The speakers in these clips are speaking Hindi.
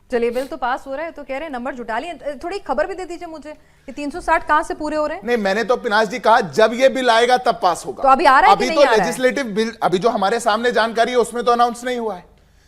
चलिए, बिल तो पास हो रहा है तो कह रहे हैं नंबर जुटा लिए। थोड़ी खबर भी दे दीजिए मुझे कि 360 कहां से पूरे हो रहे हैं। नहीं, मैंने तो पिनाश जी कहा जब ये बिल आएगा तब पास होगा। तो अभी आ रहा है अभी कि तो नहीं आ रहा है? लेजिस्लेटिव बिल अभी जो हमारे सामने जानकारी है उसमें तो अनाउंस नहीं हुआ है।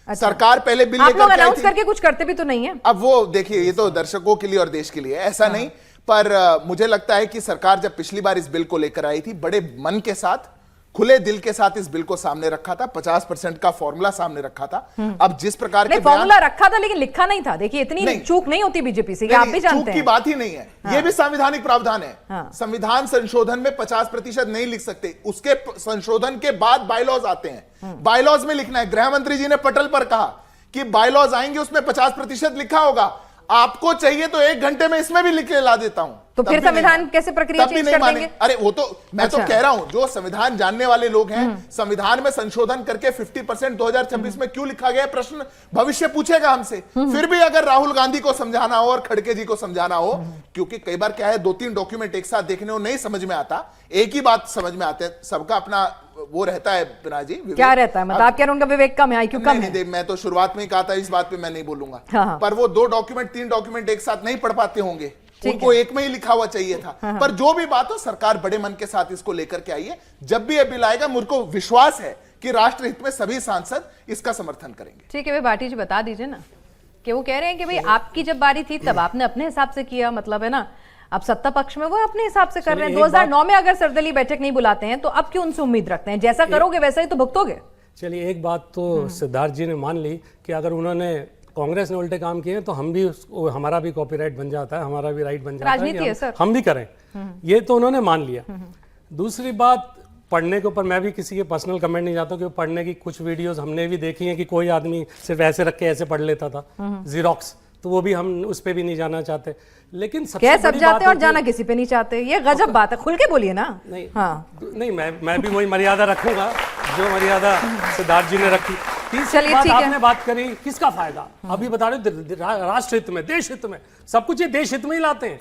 अच्छा। सरकार पहले बिल आप लोग लेकर अनाउंस करके कुछ करते भी तो नहीं है। अब वो देखिए, ये तो दर्शकों के लिए और देश के लिए ऐसा नहीं, पर मुझे लगता है कि सरकार जब पिछली बार इस बिल को लेकर आई थी, बड़े मन के साथ, खुले दिल के साथ इस बिल को सामने रखा था, 50% का फॉर्मूला सामने रखा था। अब जिस प्रकार के फॉर्मूला रखा था लेकिन लिखा नहीं था। देखिए, इतनी चूक नहीं होती बीजेपी से, आप भी जानते हैं। चूक की बात ही नहीं है। हाँ। ये भी संवैधानिक प्रावधान है। हाँ। संविधान संशोधन में 50% नहीं लिख सकते, उसके संशोधन के बाद बायलॉज आते हैं, बायलॉज में लिखना है। गृह मंत्री जी ने पटल पर कहा कि बायलॉज आएंगे उसमें 50% लिखा होगा। आपको चाहिए तो 1 घंटे में इसमें भी लिख के ला देता हूं। तो फिर संविधान कैसे प्रक्रिया चेंज कर देंगे? अरे वो तो मैं तो कह रहा हूं, जो संविधान जानने वाले लोग हैं, संविधान में संशोधन करके 50% 2026 में क्यों लिखा गया प्रश्न भविष्य पूछेगा हमसे। फिर भी अगर राहुल गांधी को समझाना हो और खड़गे जी को समझाना हो, क्योंकि कई बार क्या है 2-3 डॉक्यूमेंट एक साथ देखने को नहीं समझ में आता, एक ही बात समझ में आते हैं। सबका अपना वो रहता है पिनाश जी। क्या रहता है? मतलब आप कह रहे हैं उनका विवेक कम है, IQ कम है? मैं तो शुरुआत में ही कहा था, इस बात पे मैं नहीं बोलूंगा। पर वो 2 डॉक्यूमेंट 3 डॉक्यूमेंट एक साथ नहीं पढ़ पाते होंगे, उनको एक में ही लिखा हुआ चाहिए था। पर जो भी बात हो, सरकार बड़े मन के साथ इसको लेकर के आई है। जब भी ये बिल आएगा, मुझको विश्वास है कि राष्ट्रहित में सभी सांसद इसका समर्थन करेंगे। ठीक है, भाई भाटी जी बता दीजिए ना कि वो कह रहे हैं कि भाई आपकी जब बारी थी तब आपने अपने हिसाब से किया, मतलब है ना, अब सत्ता पक्ष में वो अपने हिसाब से कर रहे हैं। 2009 में अगर सर्वदलीय बैठक नहीं बुलाते हैं तो अब क्यों उनसे उम्मीद रखते हैं? जैसा करोगे वैसा ही तो भुगतोगे। चलिए, एक बात तो सिद्धार्थ जी ने मान ली कि अगर उन्होंने कांग्रेस ने उल्टे काम किए तो हम भी हमारा भी कॉपीराइट बन जाता है, हमारा भी राइट बन जाता राजनीति है सर। हम भी करें, ये तो उन्होंने मान लिया। दूसरी बात, पढ़ने के ऊपर मैं भी किसी के पर्सनल कमेंट नहीं चाहता हूँ, पढ़ने की कुछ वीडियोस हमने भी देखी हैं कि कोई आदमी सिर्फ ऐसे रख के ऐसे पढ़ लेता था जीरोक्स, तो वो भी हम उस पर भी नहीं जाना चाहते। लेकिन सबसे सब जाते और जाना किसी पे नहीं चाहते, ये गजब बात है। खुल के बोलिए ना। नहीं, हाँ, नहीं, मैं भी वही मर्यादा रखूंगा जो मर्यादा सिद्धार्थ जी ने रखी। चलिए, ठीक है। आपने बात करी किसका फायदा, अभी बता रहे राष्ट्र हित में, देश हित में, सब कुछ ये देश हित में ही लाते हैं।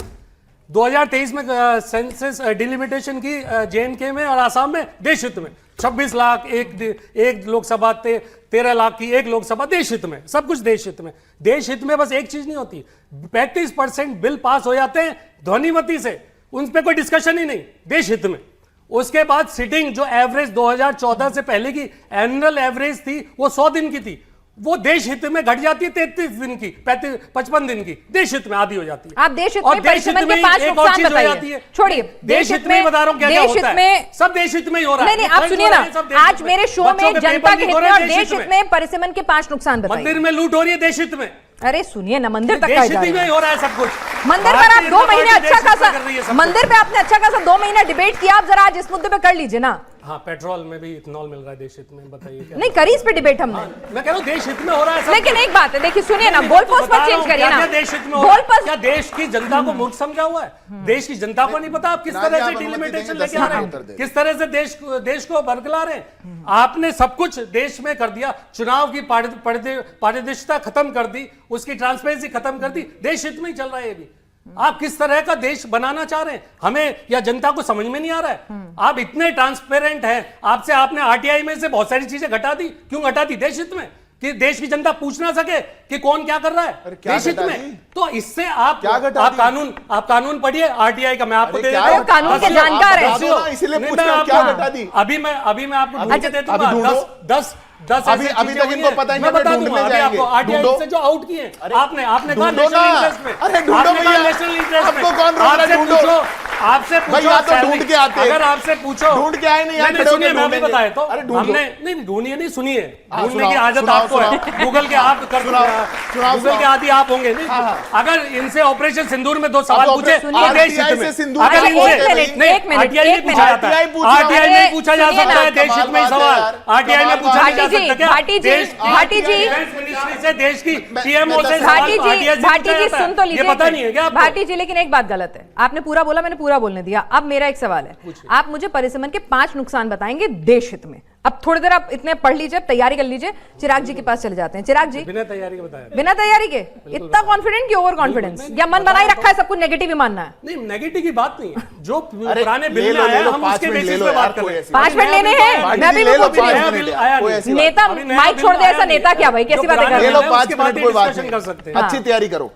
2023 में सेंसस डिलिमिटेशन की JNK में और आसाम में देश हित में 26 लाख एक लोकसभा, 13 लाख की एक लोकसभा, देश हित में, सब कुछ देश हित में। देश हित में बस एक चीज नहीं होती, 35% बिल पास हो जाते हैं ध्वनिमति से, उन पर कोई डिस्कशन ही नहीं, देश हित में। उसके बाद सिटिंग जो एवरेज 2014 से पहले की एनुअल एवरेज थी वो 100 दिन की थी, वो देश हित में घट जाती है 33 दिन की, 55 दिन की, देश हित में आधी हो जाती है। आप देश हित में परिसमन के 5 नुकसान बताइए। छोड़िए, देश हित में बता रहा हूं, क्या होता है, सब देश हित में ही हो रहा है। नहीं, आप सुनिए ना, आज मेरे शो में जनता के हित में और देश हित में परिसमन के 5 नुकसान बताइए। मंदिर में लूट हो रही है देश हित में। अरे सुनिए ना, मंदिर तक देश हित में हो रहा है सब कुछ। मंदिर पर आप 2 महीने अच्छा खासा, मंदिर पे आपने अच्छा खासा 2 महीना डिबेट किया, आप जरा आज इस मुद्दे पे कर लीजिए ना। हाँ, पेट्रोल में भी इथेनॉल मिल रहा है देश हित में, बताइए क्या? नहीं करी इस पे डिबेट हमने। मैं कह रहा हूँ देश हित में हो रहा है। लेकिन एक बात है, देखिए सुनिए ना, गोल पोस्ट मत चेंज करिए ना। देश हित में हो रहा है क्या? देश की जनता को मूर्ख समझा हुआ है? देश की जनता को नहीं पता आप किस तरह से डिलिमिटेशन लेके आ रहे हैं, किस तरह से देश को बरकला रहे हैं। आपने सब कुछ देश में कर दिया, चुनाव की पारदर्शिता खत्म कर दी, उसकी ट्रांसपेरेंसी खत्म कर दी, देश हित में ही चल रहा है ये भी। आप किस तरह का देश बनाना चाह रहे हैं, हमें या जनता को समझ में नहीं आ रहा है। आप इतने ट्रांसपेरेंट हैं, आपने RTI में से बहुत सारी चीजें घटा दी, क्यों घटा दी? देश हित में, कि देश की जनता पूछ ना सके कि कौन क्या कर रहा है देश हित में। तो इससे आप कानून पढ़िए RTI का, मैं आपको दे देता हूं, कानून के जानकार है, इसलिए पूछ रहा हूं क्या घटा दी। अभी मैं आपको ढूंढ के दे दूंगा 10 अभी तक इनको पता ही नहीं, मैं ढूंढने जाएंगे। RTI से जो आउट किए आपने कहा नेशनल इंटरेस्ट में। अरे ढूंढो भैया, नेशनल इंटरेस्ट में आपको कौन रोक रहा है? ढूंढो, आपसे पूछो, ढूंढ के आते, अगर आपसे पूछो, ढूंढ के आए नहीं, सुनिए मैं भी बताया तो हमने नहीं ढूंढिए, नहीं सुनिए, ढूंढने की आदत आपको है, गूगल के आप गूगल के आदि आप होंगे नहीं। अगर इनसे ऑपरेशन सिंदूर में 2 सवाल पूछे देश हित में, अगर इनसे RTI नहीं पूछा जाता, RTI नहीं पूछा जा सकता है देश हित में सवाल, RTI में पूछा नहीं जा सकता क्या? भाटी जी से देश की PMO से भाटी जी सुन तो लीजिए, पता नहीं है क्या भाटी जी? लेकिन एक बात गलत है, आपने पूरा बोला, मैंने पूरा बोलने दिया। अब मेरा एक सवाल है, आप मुझे परिसमन के 5 नुकसान बताएंगे देश हित में, अब थोड़ी देर आप इतने पढ़ लीजिए, तैयारी कर लीजिए, चिराग जी के पास चले जाते हैं। चिराग जी, बिना तैयारी के बताया, बिना तैयारी के इतना कॉन्फिडेंट कि ओवर कॉन्फिडेंस, या मन बना ही रखा है सब कुछ नेगेटिव ही मानना है? नहीं, नेगेटिव की बात नहीं है, जो अरे, पुराने ले बिल लो, में आया ले लो, हम 5 उसके मिनट ले बेसिस लो पे यार, बात कर कोई रहे हैं। ऐसी 5 मिनट लेने हैं, पार्टी मैं भी ले लो, वो पूछ रही 5 हूँ। मिनट आया यार, कोई नहीं। ऐसी बात नेता अभी नया माइक बिल छोड़ दे, आया ऐसा नहीं। नेता क्या भाई, कैसी जो बातें कर पुराने रहे ले लो हैं? 5 उसके मिनट, बाद कोई बात डिस्कशन कर सकते नहीं, हैं। अच्छी तैयारी करो।